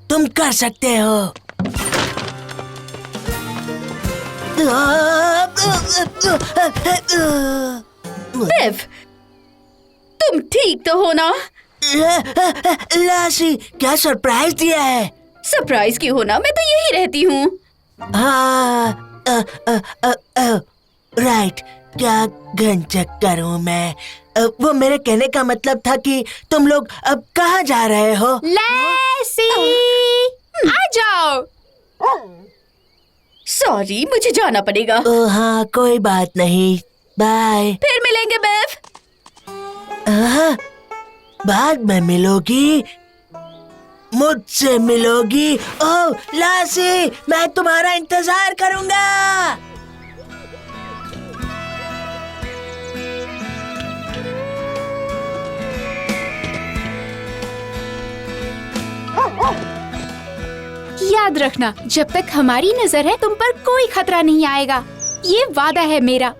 तुम कर सकते हो। बिफ, तुम ठीक तो हो ना? लासी क्या सरप्राइज दिया है। सरप्राइज क्यों होना, मैं तो यही रहती हूँ। हाँ राइट, क्या गंचक करूँ मैं। वो मेरे कहने का मतलब था कि तुम लोग अब कहाँ जा रहे हो। लैसी आ जाओ। सॉरी मुझे जाना पड़ेगा। हाँ कोई बात नहीं, बाय। फिर मिलेंगे बिफ। बाद में मिलोगी, मुझसे मिलोगी। ओह लासी, मैं तुम्हारा इंतजार करूंगा। याद रखना, जब तक हमारी नजर है तुम पर कोई खतरा नहीं आएगा। ये वादा है मेरा।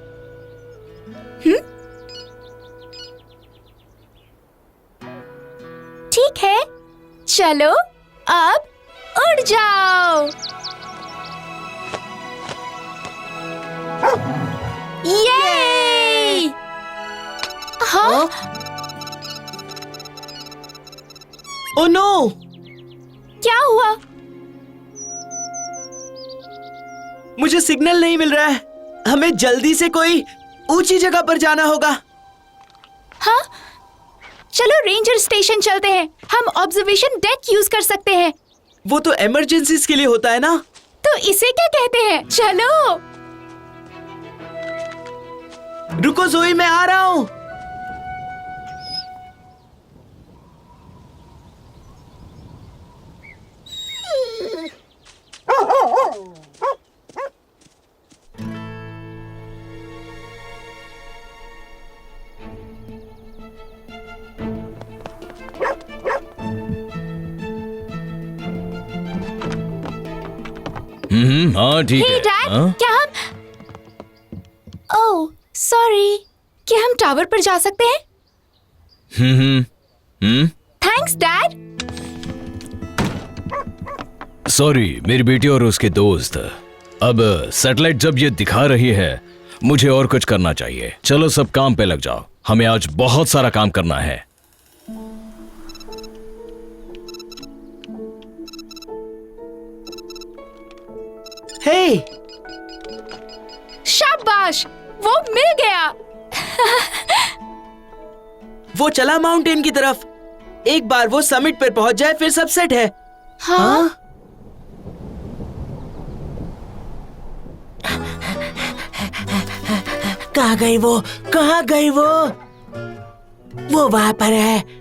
ठीक है, चलो अब उड़ जाओ। ये हाँ? ओह नो, क्या हुआ? मुझे सिग्नल नहीं मिल रहा है। हमें जल्दी से कोई ऊंची जगह पर जाना होगा। हाँ, चलो रेंजर स्टेशन चलते हैं। हम ऑब्जर्वेशन डेक यूज कर सकते हैं। वो तो इमरजेंसीज के लिए होता है ना। तो इसे क्या कहते हैं? चलो। रुको जोई, मैं आ रहा हूँ। हाँ ठीक हे है। डैड, हाँ? क्या हम ओह सॉरी, क्या हम टावर पर जा सकते हैं? Thanks dad. सॉरी मेरी बेटी और उसके दोस्त। अब सैटेलाइट जब ये दिखा रही है, मुझे और कुछ करना चाहिए। चलो सब काम पे लग जाओ, हमें आज बहुत सारा काम करना है। हे, शाबाश, वो मिल गया। वो चला माउंटेन की तरफ। एक बार वो समिट पर पहुंच जाए फिर सब सेट है। हाँ? कहाँ गई वो, कहाँ गई वो वहां पर है।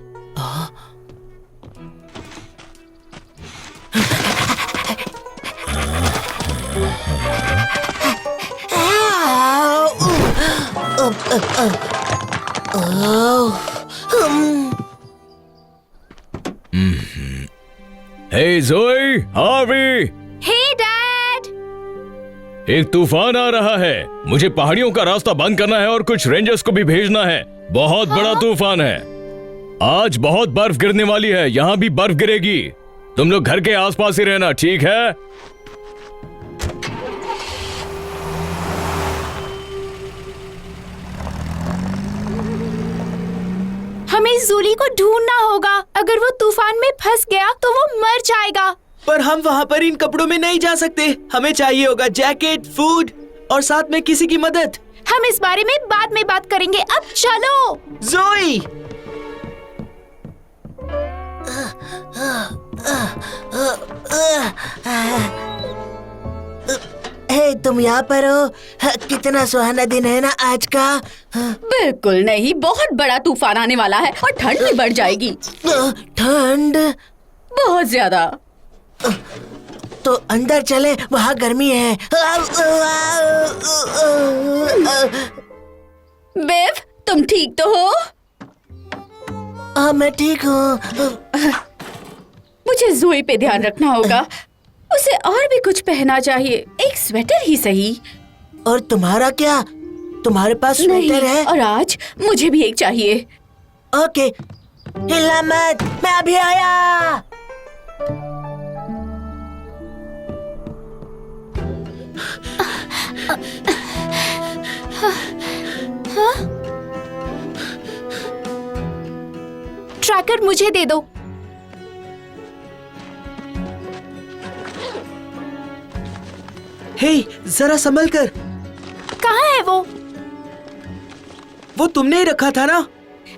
हे जोई, हार्वी, हे डैड। एक तूफान आ रहा है। मुझे पहाड़ियों का रास्ता बंद करना है और कुछ रेंजर्स को भी भेजना है। बहुत बड़ा तूफान है। आज बहुत बर्फ गिरने वाली है, यहाँ भी बर्फ गिरेगी। तुम लोग घर के आसपास ही रहना, ठीक है? हमें जूली को ढूंढना होगा। अगर वो तूफान में फंस गया तो वो मर जाएगा। पर हम वहाँ पर इन कपड़ों में नहीं जा सकते। हमें चाहिए होगा जैकेट, फूड और साथ में किसी की मदद। हम इस बारे में बाद में बात करेंगे। अब चलो। जोई, हे, तुम यहाँ पर हो? कितना सुहाना दिन है ना आज का। बिल्कुल नहीं, बहुत बड़ा तूफान आने वाला है और ठंड भी बढ़ जाएगी। ठंड? बहुत ज्यादा। तो अंदर चले, वहाँ गर्मी है। बेव, तुम ठीक तो हो? हाँ, मैं ठीक हूँ। मुझे जोई पे ध्यान रखना होगा। उसे और भी कुछ पहनना चाहिए, एक स्वेटर ही सही। और तुम्हारा क्या? तुम्हारे पास स्वेटर है? और आज मुझे भी एक चाहिए। ओके, हिलना मत, मैं अभी आया। ट्रैकर मुझे दे दो। हे, जरा संभल कर। कहाँ है वो? वो तुमने ही रखा था ना?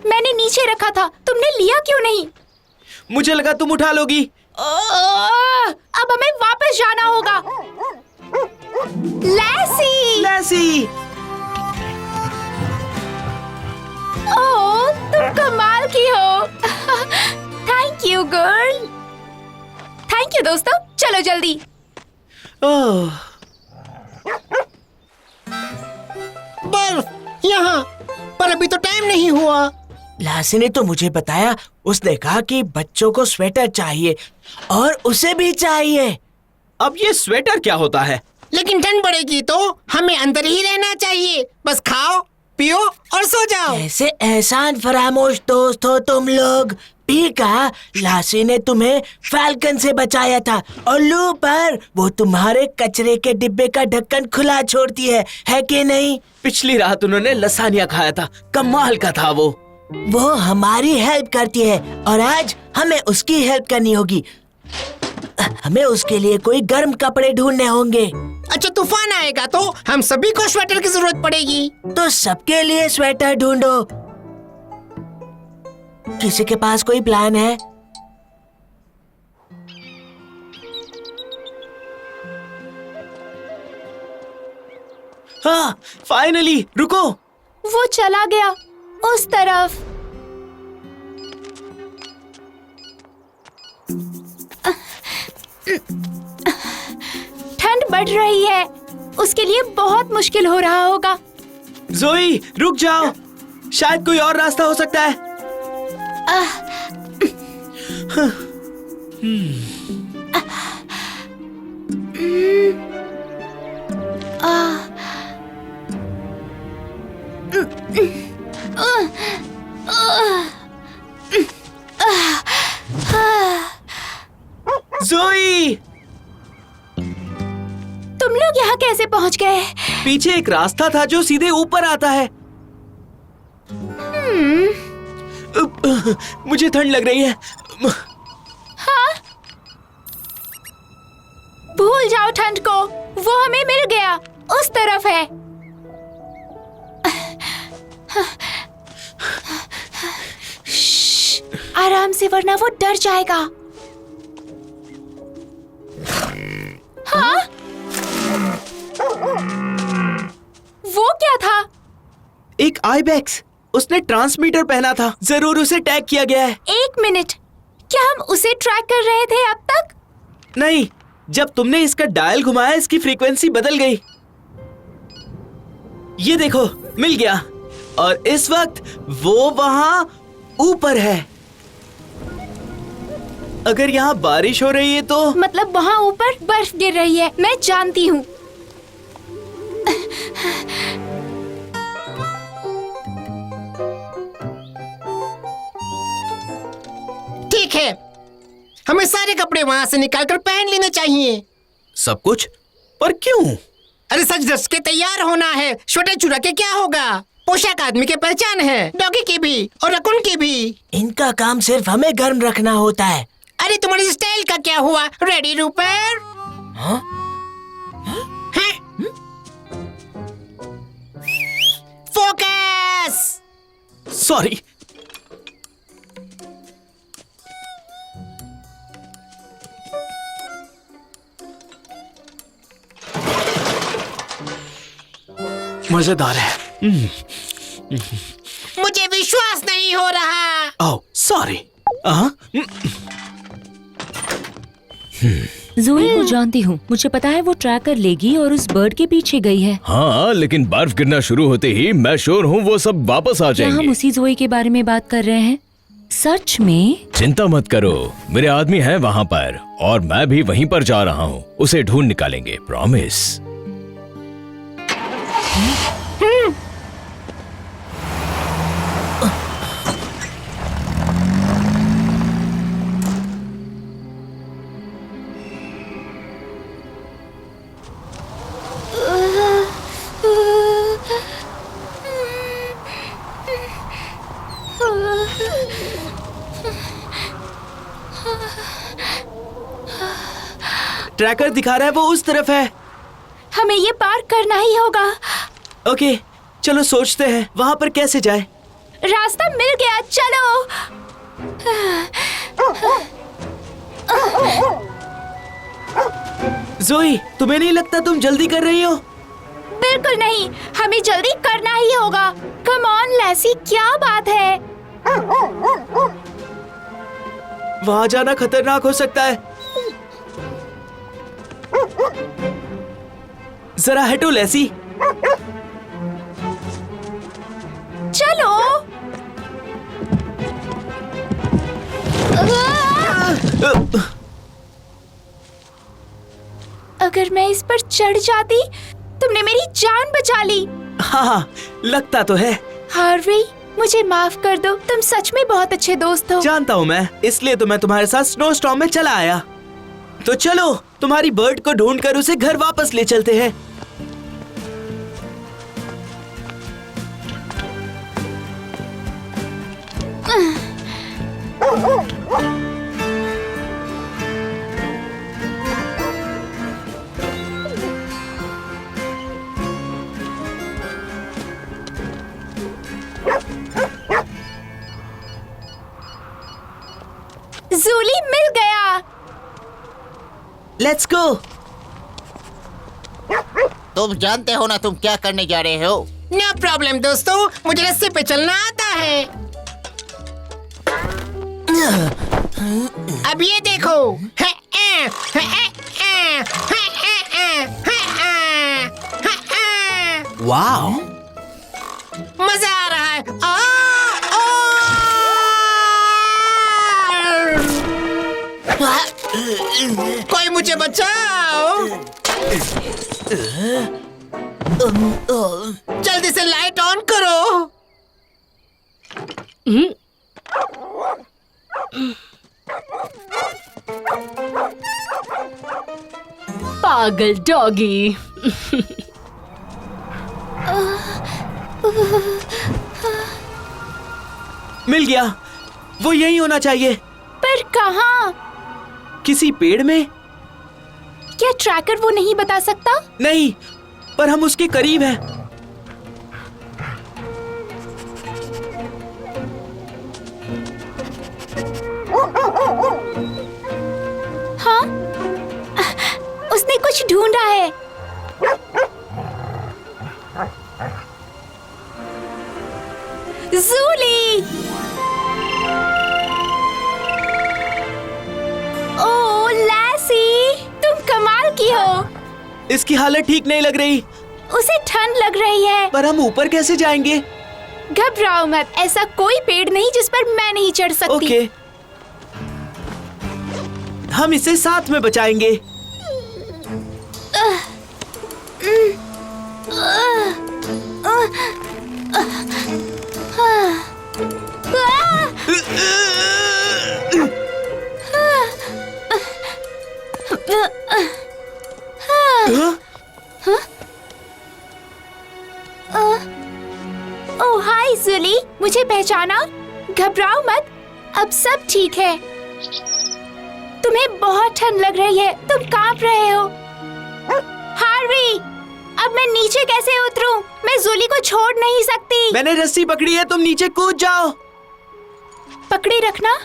मैंने नीचे रखा था, तुमने लिया क्यों नहीं? मुझे लगा तुम उठा लोगी। अब हमें वापस जाना होगा। लैसी! लैसी! ओह, तुम कमाल की हो। Thank you girl. Thank you दोस्तों, चलो जल्दी। ओह, बर्फ यहाँ, पर अभी तो टाइम नहीं हुआ। लासी ने तो मुझे बताया, उसने कहा कि बच्चों को स्वेटर चाहिए और उसे भी चाहिए। अब ये स्वेटर क्या होता है? लेकिन ठंड बढ़ेगी तो हमें अंदर ही रहना चाहिए। बस खाओ, पियो और सो जाओ। ऐसे एहसान फरामोश दोस्त हो तुम लोग। पीका, लासी ने तुम्हें फैल्कन से बचाया था और लू पर वो तुम्हारे कचरे के डिब्बे का ढक्कन खुला छोड़ती है कि नहीं? पिछली रात उन्होंने लसानिया खाया था, कमाल का था वो। वो हमारी हेल्प करती है और आज हमें उसकी हेल्प करनी होगी। हमें उसके लिए कोई गर्म कपड़े ढूंढने होंगे। अच्छा, तूफान आएगा तो हम सभी को स्वेटर की जरूरत पड़ेगी। तो सबके लिए स्वेटर ढूंढो। किसी के पास कोई प्लान है? हाँ, फाइनली। रुको। वो चला गया उस तरफ। ठंड बढ़ रही है, उसके लिए बहुत मुश्किल हो रहा होगा। जोई, रुक जाओ, शायद कोई और रास्ता हो सकता है। जोई, तुम लोग यहाँ कैसे पहुँच गए? पीछे एक रास्ता था जो सीधे ऊपर आता है। मुझे ठंड लग रही है। हाँ? भूल जाओ ठंड को, वो हमें मिल गया, उस तरफ है। श्श्श, आराम से, वरना वो डर जाएगा। हाँ? वो क्या था? एक आइबेक्स। उसने ट्रांसमीटर पहना था, जरूर उसे टैग किया गया है। एक मिनट, क्या हम उसे ट्रैक कर रहे थे अब तक? नहीं, जब तुमने इसका डायल घुमाया इसकी फ्रीक्वेंसी बदल गई। ये देखो, मिल गया। और इस वक्त वो वहां ऊपर है। अगर यहाँ बारिश हो रही है तो मतलब वहाँ ऊपर बर्फ गिर रही है, मैं जानती हूँ। ठीक है, हमें सारे कपड़े वहाँ से निकालकर पहन लेने चाहिए। सब कुछ? पर क्यों? अरे सच धज के तैयार होना है। छोटे चुरा के क्या होगा? पोशाक आदमी की पहचान है, डॉगी की भी और रकुन की भी। इनका काम सिर्फ हमें गर्म रखना होता है। अरे तुम्हारी स्टाइल का क्या हुआ? रेडी रूपर? हाँ? हैं? फोकस। सॉरी। मजेदार है। मुझे विश्वास नहीं हो रहा। Oh sorry. ज़ोई को जानती हूँ, मुझे पता है वो ट्रैकर लेगी और उस बर्ड के पीछे गई है। हाँ, लेकिन बर्फ गिरना शुरू होते ही मैं श्योर हूँ वो सब वापस आ क्या हम जाएंगे। उसी ज़ोई के बारे में बात कर रहे हैं? सच में? चिंता मत करो, मेरे आदमी हैं वहाँ पर और मैं भी वहीं पर जा रहा हूँ। उसे ढूंढ निकालेंगे, प्रॉमिस। ट्रैकर दिखा रहा है वो उस तरफ है। हमें ये पार करना ही होगा। ओके, चलो सोचते हैं वहाँ पर कैसे जाए। रास्ता मिल गया, चलो। ज़ोई, तुम्हें नहीं लगता तुम जल्दी कर रही हो? बिल्कुल नहीं, हमें जल्दी करना ही होगा। कम ऑन लैसी, क्या बात है? वहाँ जाना खतरनाक हो सकता है। जरा हटो लैसी। चलो। अगर मैं इस पर चढ़ जाती, तुमने मेरी जान बचा ली। हाँ, लगता तो है। हार्वी, मुझे माफ कर दो, तुम सच में बहुत अच्छे दोस्त हो। जानता हूँ मैं, इसलिए तो मैं तुम्हारे साथ स्नो स्टॉर्म में चला आया। तो चलो, तुम्हारी बर्ड को ढूंढकर उसे घर वापस ले चलते हैं। ज़ूली मिल गया। Let's go. तुम जानते हो ना तुम क्या करने जा रहे हो? नो प्रॉब्लम दोस्तों, मुझे रस्सी पे चलना आता है। अब ये देखो। वाओ, मजा आ रहा है। कोई मुझे बचाओ। जल्दी से लाइट ऑन करो। पागल डॉगी। मिल गया। वो यही होना चाहिए। पर कहाँ? किसी पेड़ में? क्या ट्रैकर वो नहीं बता सकता? नहीं, पर हम उसके करीब हैं। हाँ, उसने कुछ ढूंढा है। ज़ूली! ओह लैसी, तुम कमाल की हो। इसकी हालत ठीक नहीं लग रही। उसे ठंड लग रही है। पर हम ऊपर कैसे जाएंगे? घबराओ मत, ऐसा कोई पेड़ नहीं जिस पर मैं नहीं चढ़ सकती। ओके, हम इसे साथ में बचाएंगे। ओह हाय जुली, मुझे पहचाना? घबराओ मत, अब सब ठीक है। तुम्हें बहुत ठंड लग रही है, तुम कांप रहे हो। हार्वी, अब मैं नीचे कैसे उतरूं? मैं जुली को छोड़ नहीं सकती। मैंने रस्सी पकड़ी है, तुम नीचे कूद जाओ। पकड़े रखना।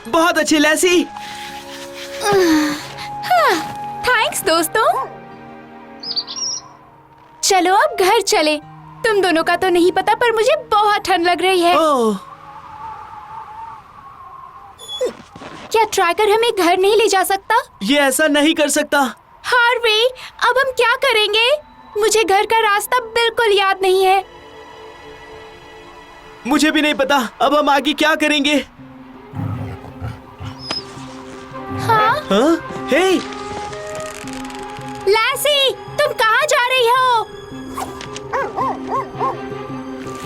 बहुत अच्छी लैसी। थैंक्स दोस्तों। चलो अब घर चले। तुम दोनों का तो नहीं पता, पर मुझे बहुत ठंड लग रही है। ओह, क्या ट्रैकर हमें घर नहीं ले जा सकता? ये ऐसा नहीं कर सकता। हार्वी, अब हम क्या करेंगे? मुझे घर का रास्ता बिल्कुल याद नहीं है। मुझे भी नहीं पता। अब हम आगे क्या करेंगे? हाँ? हाँ? हे, लैसी, तुम कहाँ जा रही हो?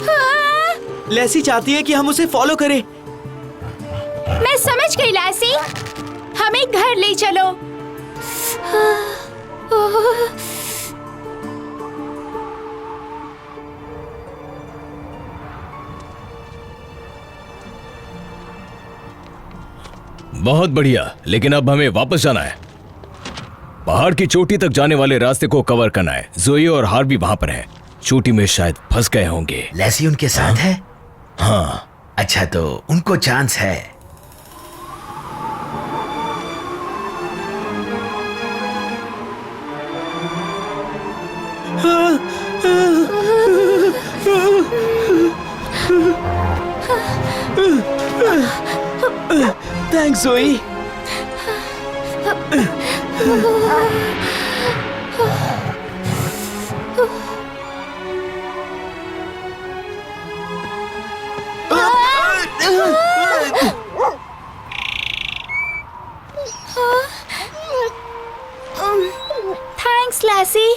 हाँ? लैसी चाहती है कि हम उसे फॉलो करें। मैं समझ गई लैसी, हमें घर ले चलो। बहुत बढ़िया, लेकिन अब हमें वापस जाना है। पहाड़ की चोटी तक जाने वाले रास्ते को कवर करना है। जोई और हार्वी वहां पर हैं। चोटी में शायद फंस गए होंगे। लैसी उनके साथ है? हाँ, अच्छा, तो उनको चांस है। थैंक्स जोई। थैंक्स लैसी।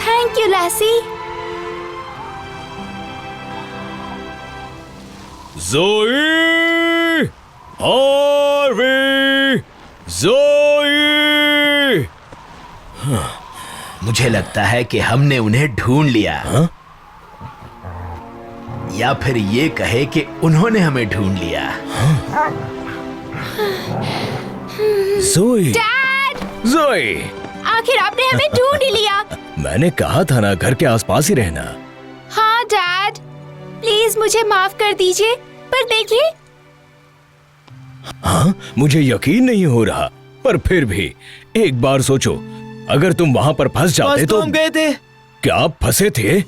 थैंक यू लैसी। जोई, हार्वी, जोई। मुझे लगता है कि हमने उन्हें ढूंढ लिया। हाँ? या फिर ये कहे कि उन्होंने हमें ढूंढ लिया। जोई, डैड, जोई, आखिर आपने हमें ढूंढ ही लिया। मैंने कहा था ना, घर के आसपास ही रहना। हाँ डैड, प्लीज मुझे माफ कर दीजिए, पर देखिए। हाँ, मुझे यकीन नहीं हो रहा, पर फिर भी एक बार सोचो, अगर तुम वहाँ पर फंस जाते तो हम गए थे। क्या आप फंसे थे?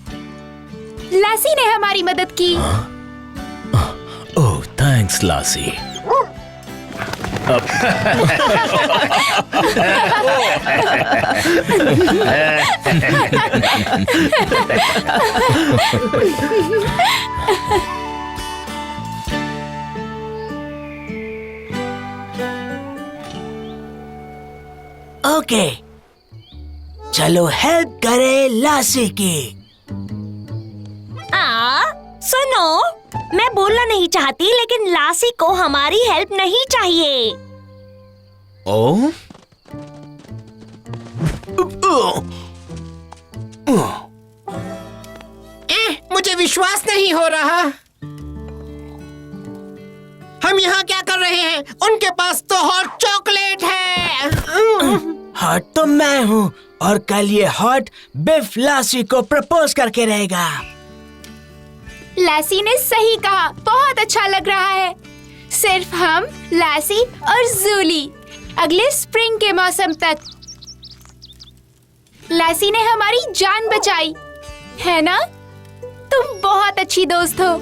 लैसी ने हमारी मदद की। ओह, थैंक्स लासी। ओके, चलो हेल्प करे लासी की। सुनो, मैं बोलना नहीं चाहती, लेकिन लासी को हमारी हेल्प नहीं चाहिए। ओ? मुझे विश्वास नहीं हो रहा। हम यहाँ क्या कर रहे हैं? उनके पास तो हॉट चॉकलेट है। हॉट तो मैं हूँ और कल ये हॉट बिफ लासी को प्रपोज करके रहेगा। लैसी ने सही कहा, बहुत अच्छा लग रहा है। सिर्फ हम, लैसी और जूली, अगले स्प्रिंग के मौसम तक। लैसी ने हमारी जान बचाई, है ना? तुम बहुत अच्छी दोस्त हो।